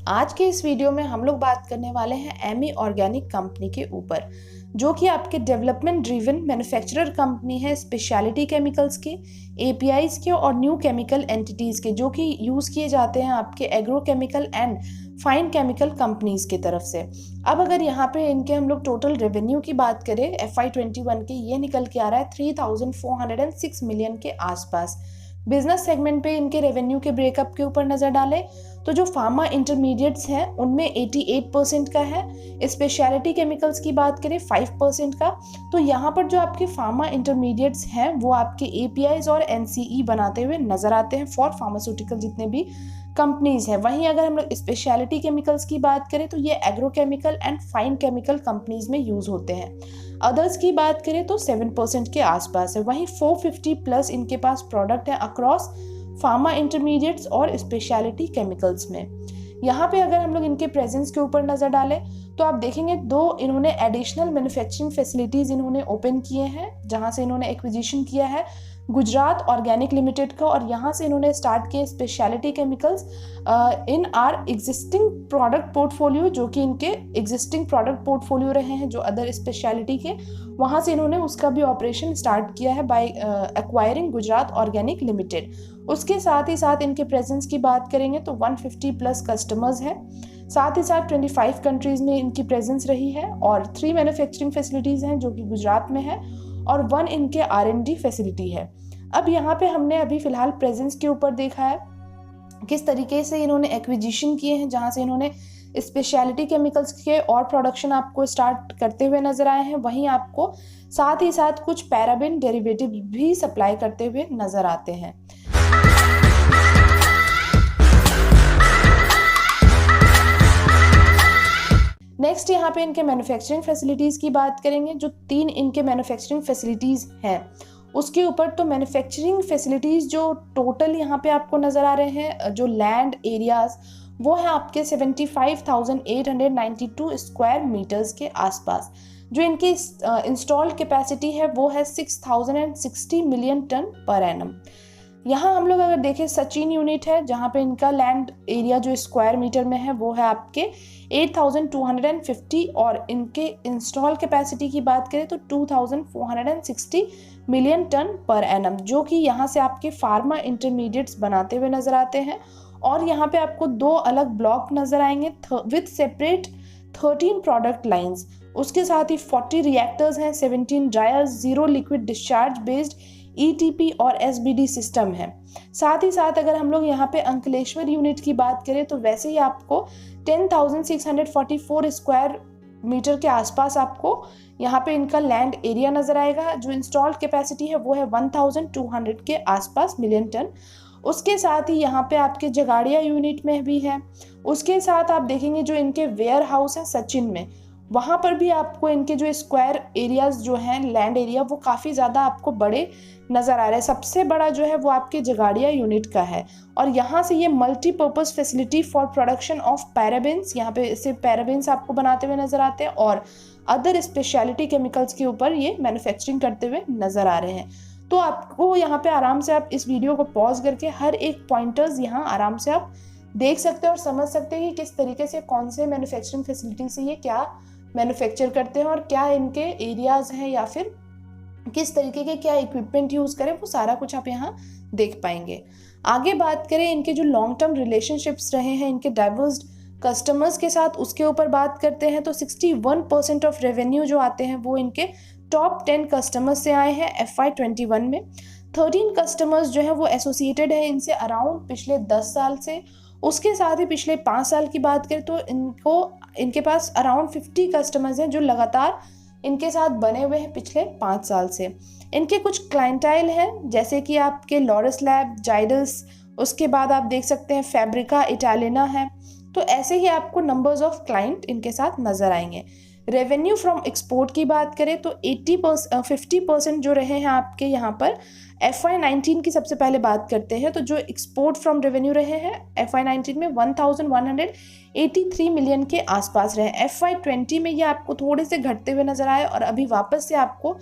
आज के इस वीडियो में हम लोग बात करने वाले हैं एमी ऑर्गेनिक कंपनी के ऊपर, जो कि आपके डेवलपमेंट ड्रिवन मैन्युफैक्चरर कंपनी है स्पेशलिटी केमिकल्स के, एपीआईज के और न्यू केमिकल एंटिटीज़ के, जो कि यूज़ किए जाते हैं आपके agrochemical and fine chemical companies की तरफ से। अब अगर यहाँ पे इनके हम लोग टोटल रेवेन्यू की बात करें FY21 के, ये निकल के आ रहा है 3406 मिलियन के आसपास। बिजनेस सेगमेंट पे इनके रेवेन्यू के ब्रेकअप के ऊपर नज़र डालें तो जो फार्मा इंटरमीडिएट्स हैं उनमें 88% का है, स्पेशलिटी केमिकल्स की बात करें 5% का। तो यहाँ पर जो आपके फार्मा इंटरमीडिएट्स हैं वो आपके एपीआईज और एनसीई बनाते हुए नजर आते हैं फॉर फार्मास्यूटिकल जितने भी कंपनीज हैं। वहीं अगर हम लोग स्पेशलिटी केमिकल्स की बात करें तो ये agrochemical and fine chemical companies में यूज होते हैं। अदर्स की बात करें तो 7% के आसपास है। वहीं 450 प्लस इनके पास प्रोडक्ट है अक्रॉस फार्मा इंटरमीडिएट्स और स्पेशलिटी केमिकल्स में। यहाँ पे अगर हम लोग इनके प्रेजेंस के ऊपर नज़र डालें तो आप देखेंगे दो इन्होंने एडिशनल मैन्युफैक्चरिंग फैसिलिटीज़ इन्होंने ओपन किए हैं, जहाँ से इन्होंने एक्विजिशन किया है गुजरात ऑर्गेनिक लिमिटेड का, और यहाँ से इन्होंने स्टार्ट किए speciality chemicals in are existing product portfolio, जो कि इनके एग्जिस्टिंग प्रोडक्ट पोर्टफोलियो रहे हैं जो अदर स्पेशलिटी के, वहाँ से इन्होंने उसका भी ऑपरेशन स्टार्ट किया है by acquiring Gujarat organic limited. उसके साथ ही साथ इनके प्रेजेंस की बात करेंगे तो 150 प्लस कस्टमर्स हैं, साथ ही साथ 25 कंट्रीज में इनकी प्रेजेंस रही है, और 3 मैन्युफैक्चरिंग फैसिलिटीज़ हैं जो कि गुजरात में है, और 1 इनके R&D फैसिलिटी है। अब यहाँ पे हमने अभी फिलहाल प्रेजेंस के ऊपर देखा है किस तरीके से इन्होंने एक्विजिशन किए हैं, जहाँ से इन्होंने स्पेशलिटी केमिकल्स के और प्रोडक्शन आपको स्टार्ट करते हुए नजर आए हैं। वहीं आपको साथ ही साथ कुछ पैराबेन डेरिवेटिव भी सप्लाई करते हुए नजर आते हैं। नेक्स्ट यहाँ पे इनके मैन्युफैक्चरिंग फैसिलिटीज़ की बात करेंगे। जो 3 इनके मैन्युफैक्चरिंग फैसिलिटीज़ हैं उसके ऊपर, तो मैन्युफैक्चरिंग फैसिलिटीज़ जो टोटल यहाँ पे आपको नज़र आ रहे हैं, जो लैंड एरियाज़ वो है आपके 75,892 स्क्वायर मीटर्स के आसपास। जो इनकी इंस्टॉल्ड कैपेसिटी है वो है 6,060 मिलियन टन पर एनम। यहाँ हम लोग अगर देखें सचिन यूनिट है, जहाँ पे इनका लैंड एरिया जो स्क्वायर मीटर में है वो है आपके 8,250, और इनके इंस्टॉल कैपेसिटी की बात करें तो 2,460 मिलियन टन पर एनम, जो कि यहाँ से आपके फार्मा इंटरमीडिएट्स बनाते हुए नजर आते हैं। और यहाँ पे आपको 2 अलग ब्लॉक नजर आएंगे विथ सेपरेट 13 प्रोडक्ट लाइंस। उसके साथ ही 40 रिएक्टर्स हैं, 17 dryers, 0 liquid discharge based ETP और SBD सिस्टम है। साथ ही साथ अगर हम लोग यहाँ पे अंकलेश्वर यूनिट की बात करें तो वैसे ही आपको 10,644 स्क्वायर मीटर के आसपास आपको यहाँ पे इनका लैंड एरिया नजर आएगा। जो इंस्टॉल्ड कैपेसिटी है वो है 1,200 के आसपास मिलियन टन। उसके साथ ही यहाँ पे आपके जगाड़िया यूनिट में भी है। उसके साथ आप देखेंगे जो इनके वेयर हाउस है सचिन में, वहाँ पर भी आपको इनके जो स्क्वायर एरियाज जो हैं लैंड एरिया वो काफ़ी ज़्यादा आपको बड़े नज़र आ रहे हैं। सबसे बड़ा जो है वो आपके जगाड़िया यूनिट का है, और यहाँ से ये multipurpose facility for production of parabens, यहाँ पे इसे पैराबेन्स आपको बनाते हुए नज़र आते हैं, और अदर स्पेशलिटी केमिकल्स के ऊपर ये मैन्युफैक्चरिंग करते हुए नज़र आ रहे हैं। तो आपको यहाँ पे आराम से आप इस वीडियो को पॉज करके हर एक पॉइंटर्स यहाँ आराम से आप देख सकते हैं और समझ सकते हैं कि किस तरीके से कौन से मैन्युफैक्चरिंग फैसिलिटी से ये क्या मैन्युफैक्चर करते हैं और क्या इनके एरियाज हैं, या फिर किस तरीके के क्या इक्विपमेंट यूज़ करें, वो सारा कुछ आप यहाँ देख पाएंगे। आगे बात करें इनके जो लॉन्ग टर्म रिलेशनशिप्स रहे हैं इनके डाइवर्स कस्टमर्स के साथ, उसके ऊपर बात करते हैं तो 61% ऑफ रेवेन्यू जो आते हैं वो इनके टॉप 10 कस्टमर्स से आए हैं FY21 में। 13 कस्टमर्स जो हैं वो एसोसिएटेड है इनसे अराउंड पिछले 10 साल से। उसके साथ ही पिछले 5 साल की बात करें तो इनके पास अराउंड 50 कस्टमर्स हैं जो लगातार इनके साथ बने हुए हैं पिछले 5 साल से। इनके कुछ क्लाइंटाइल हैं जैसे कि आपके लॉरस लैब, जाइडस, उसके बाद आप देख सकते हैं फैब्रिका इटालिना है। तो ऐसे ही आपको नंबर्स ऑफ क्लाइंट इनके साथ नजर आएंगे। रेवेन्यू फ्रॉम एक्सपोर्ट की बात करें तो 50% जो रहे हैं आपके यहाँ पर FY19 की सबसे पहले बात करते हैं। तो जो एक्सपोर्ट फ्रॉम रेवेन्यू रहे हैं FY19 में 1,183 मिलियन के आसपास रहे। FY20 में ये आपको थोड़े से घटते हुए नजर आए, और अभी वापस से आपको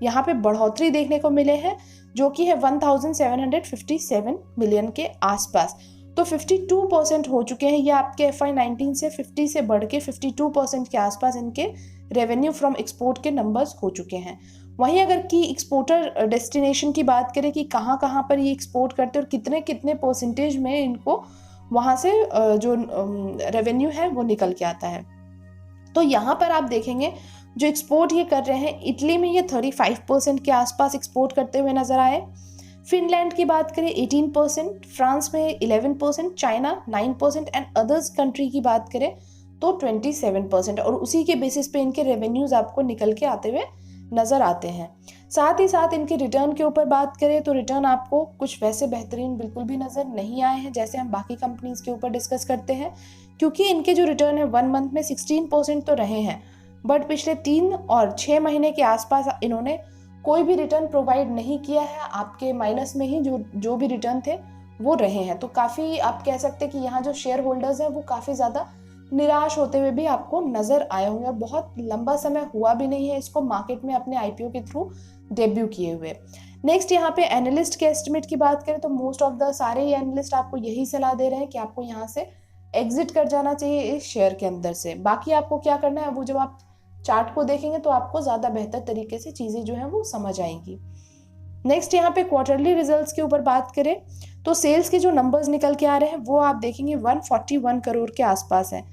यहाँ पे बढ़ोतरी देखने को मिले हैं जो कि है 1,757 मिलियन के आसपास। तो 52% हो चुके हैं। ये आपके FY19 से 50 से बढ़ के 52% के आसपास इनके रेवेन्यू फ्रॉम एक्सपोर्ट के नंबर्स हो चुके हैं। वहीं अगर की एक्सपोर्टर डेस्टिनेशन की बात करें कि कहाँ कहाँ पर ये एक्सपोर्ट करते हैं और कितने कितने परसेंटेज में इनको वहाँ से जो रेवेन्यू है वो निकल के आता है, तो यहाँ पर आप देखेंगे जो एक्सपोर्ट ये कर रहे हैं, इटली में ये 35% के आसपास एक्सपोर्ट करते हुए नजर आए। फिनलैंड की बात करें 18%, फ्रांस में 11%, चाइना 9% एंड अदर्स कंट्री की बात करें तो 27%, और उसी के बेसिस पे इनके रेवेन्यूज आपको निकल के आते हुए नज़र आते हैं। साथ ही साथ इनके रिटर्न के ऊपर बात करें तो रिटर्न आपको कुछ वैसे बेहतरीन बिल्कुल भी नज़र नहीं आए हैं जैसे हम बाकी कंपनीज के ऊपर डिस्कस करते हैं, क्योंकि इनके जो रिटर्न है 1 मंथ में 16% तो रहे हैं, बट पिछले 3 और 6 महीने के आसपास इन्होंने कोई भी रिटर्न प्रोवाइड नहीं किया है। आपके माइनस में ही जो भी रिटर्न थे वो रहे हैं। तो काफ़ी आप कह सकते हैं कि यहाँ जो शेयर होल्डर्स हैं वो काफ़ी ज़्यादा निराश होते हुए भी आपको नज़र आए होंगे। बहुत लंबा समय हुआ भी नहीं है इसको मार्केट में अपने IPO के थ्रू डेब्यू किए हुए। नेक्स्ट यहाँ पे एनालिस्ट के एस्टिमेट की बात करें तो मोस्ट ऑफ द सारे ही एनालिस्ट आपको यही सलाह दे रहे हैं कि आपको यहाँ से एग्जिट कर जाना चाहिए इस शेयर के अंदर से। बाकी आपको क्या करना है वो जब आप चार्ट को देखेंगे तो आपको ज़्यादा बेहतर तरीके से चीज़ें जो हैं वो समझ आएंगी। नेक्स्ट यहाँ पे क्वार्टरली रिजल्ट्स के ऊपर बात करें तो सेल्स के जो नंबर्स निकल के आ रहे हैं वो आप देखेंगे 141 करोड़ के आसपास हैं।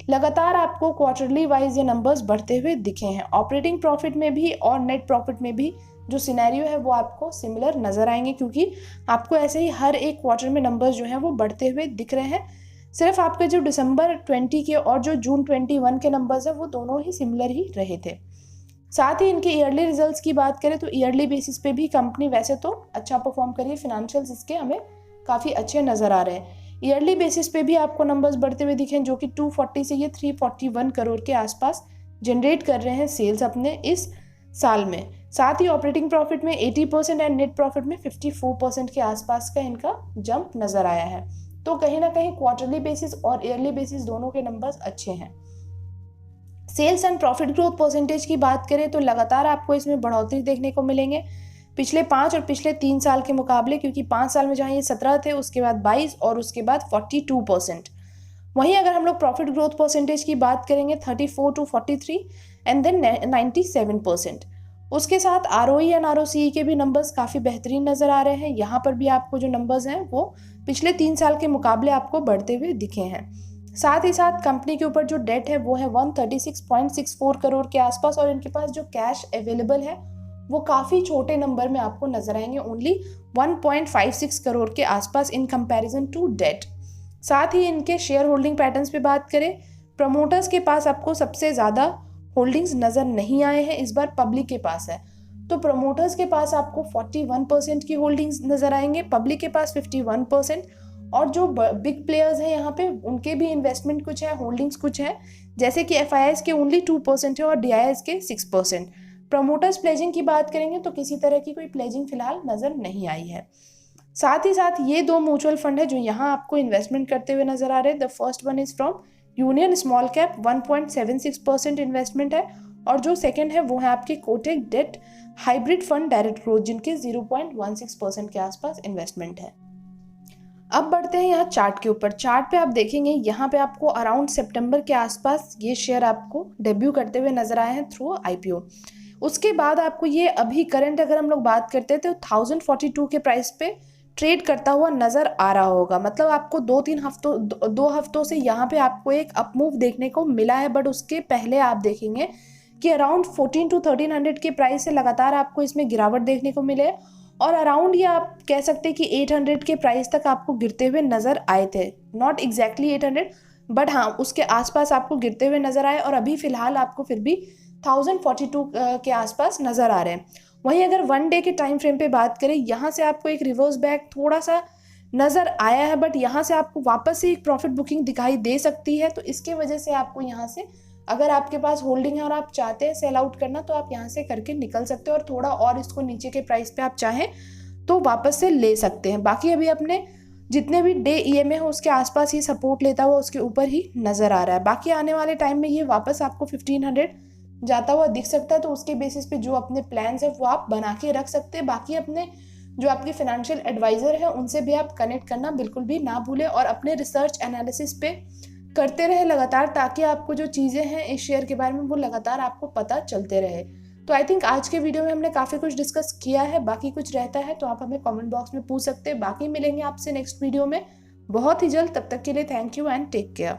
लगातार आपको क्वार्टरली वाइज ये नंबर्स बढ़ते हुए दिखे हैं। ऑपरेटिंग प्रॉफिट में भी और नेट प्रॉफिट में भी जो सिनेरियो है वो आपको सिमिलर नज़र आएंगे, क्योंकि आपको ऐसे ही हर एक क्वार्टर में नंबर्स जो हैं वो बढ़ते हुए दिख रहे हैं। सिर्फ आपके जो दिसंबर 20 के और जो जून 21 के नंबर्स हैं वो दोनों ही सिमिलर ही रहे थे। साथ ही इनके ईयरली रिजल्ट्स की बात करें तो ईयरली बेसिस पे भी कंपनी वैसे तो अच्छा परफॉर्म करी है, फिनेंशियल्स इसके हमें काफ़ी अच्छे नज़र आ रहे हैं। ईयरली बेसिस पे भी आपको नंबर्स बढ़ते हुए दिखें, जो कि 240 से ये 341 करोड़ के आसपास जनरेट कर रहे हैं सेल्स अपने इस साल में। साथ ही ऑपरेटिंग प्रॉफिट में 80% एंड नेट प्रॉफिट में 54% के आसपास का इनका जंप नज़र आया है। तो कहीं ना कहीं क्वार्टरली बेसिस और ईयरली बेसिस दोनों के नंबर्स अच्छे हैं। Sales and profit growth percentage की बात करें तो लगातार आपको इसमें बढ़ोतरी देखने को मिलेंगे पिछले 5 और पिछले 3 साल के मुकाबले, क्योंकि 5 साल में जहाँ ये 17 थे उसके बाद 22 और उसके बाद 42%। वहीं अगर हम लोग प्रॉफिट ग्रोथ परसेंटेज की बात करेंगे 34 to 43 एंड देन 97%। उसके साथ ROE एंड ROCE के भी नंबर्स काफ़ी बेहतरीन नज़र आ रहे हैं। यहाँ पर भी आपको जो नंबर्स हैं वो पिछले 3 साल के मुकाबले आपको बढ़ते हुए दिखे हैं। साथ ही साथ कंपनी के ऊपर जो डेट है वो है 136.64 करोड़ के आसपास, और इनके पास जो कैश अवेलेबल है वो काफ़ी छोटे नंबर में आपको नजर आएंगे, ओनली 1.56 करोड़ के आसपास इन कंपैरिजन टू डेट। साथ ही इनके शेयर होल्डिंग पैटर्न्स पे बात करें, प्रमोटर्स के पास आपको सबसे ज़्यादा होल्डिंग्स नज़र नहीं आए हैं, इस बार पब्लिक के पास है। तो प्रमोटर्स के पास आपको 41% की होल्डिंग्स नज़र आएंगे, पब्लिक के पास 51%, और जो बिग प्लेयर्स हैं यहाँ पे उनके भी इन्वेस्टमेंट कुछ है, होल्डिंग्स कुछ है, जैसे कि FIIs के ओनली 2% है और DIIs के 6%। प्रमोटर्स प्लेजिंग की बात करेंगे तो किसी तरह की कोई प्लेजिंग फिलहाल नज़र नहीं आई है। साथ ही साथ ये 2 म्यूचुअल फंड है जो यहाँ आपको इन्वेस्टमेंट करते हुए नजर आ रहे हैं। The first one is from union small cap, 1.76% investment है, और जो सेकंड है वो है आपके Kotak debt hybrid fund direct growth, जिनके 0.16% के आसपास इन्वेस्टमेंट है। अब बढ़ते हैं यहाँ चार्ट के ऊपर। चार्ट पे आप देखेंगे यहाँ पे आपको अराउंड सितंबर के आसपास ये शेयर आपको डेब्यू करते हुए नजर आए हैं थ्रू IPO। उसके बाद आपको ये अभी करंट अगर हम लोग बात करते हैं तो 1042 के प्राइस पे ट्रेड करता हुआ नज़र आ रहा होगा। मतलब आपको 2 हफ्तों से यहाँ पे आपको एक अपमूव देखने को मिला है, बट उसके पहले आप देखेंगे कि अराउंड 1400 to 1300 के प्राइस से लगातार आपको इसमें गिरावट देखने को मिले, और अराउंड ये आप कह सकते हैं कि 800 के प्राइस तक आपको गिरते हुए नज़र आए थे। नॉट एग्जैक्टली 800, बट हाँ उसके आसपास आपको गिरते हुए नज़र आए, और अभी फ़िलहाल आपको फिर भी 1042 के आसपास नज़र आ रहे हैं। वहीं अगर 1 डे के टाइम फ्रेम पे बात करें, यहाँ से आपको एक रिवर्स बैक थोड़ा सा नज़र आया है, बट यहाँ से आपको वापस से एक प्रॉफिट बुकिंग दिखाई दे सकती है। तो इसके वजह से आपको यहाँ से अगर आपके पास होल्डिंग है और आप चाहते हैं सेल आउट करना तो आप यहाँ से करके निकल सकते हो, और थोड़ा और इसको नीचे के प्राइस पे आप चाहें तो वापस से ले सकते हैं। बाकी अभी अपने जितने भी डे EMA है उसके आसपास ही सपोर्ट लेता हुआ उसके ऊपर ही नज़र आ रहा है। बाकी आने वाले टाइम में ये वापस आपको 1500 जाता हुआ दिख सकता है, तो उसके बेसिस पे जो अपने प्लान्स है वो आप बना के रख सकते हैं। बाकी अपने जो आपके फाइनेंशियल एडवाइज़र है उनसे भी आप कनेक्ट करना बिल्कुल भी ना भूलें और अपने रिसर्च एनालिसिस पे करते रहे लगातार, ताकि आपको जो चीज़ें हैं इस शेयर के बारे में वो लगातार आपको पता चलते रहे। तो आई थिंक आज के वीडियो में हमने काफ़ी कुछ डिस्कस किया है, बाकी कुछ रहता है तो आप हमें कमेंट बॉक्स में पूछ सकते हैं। बाकी मिलेंगे आपसे नेक्स्ट वीडियो में बहुत ही जल्द, तब तक के लिए thank you and take care.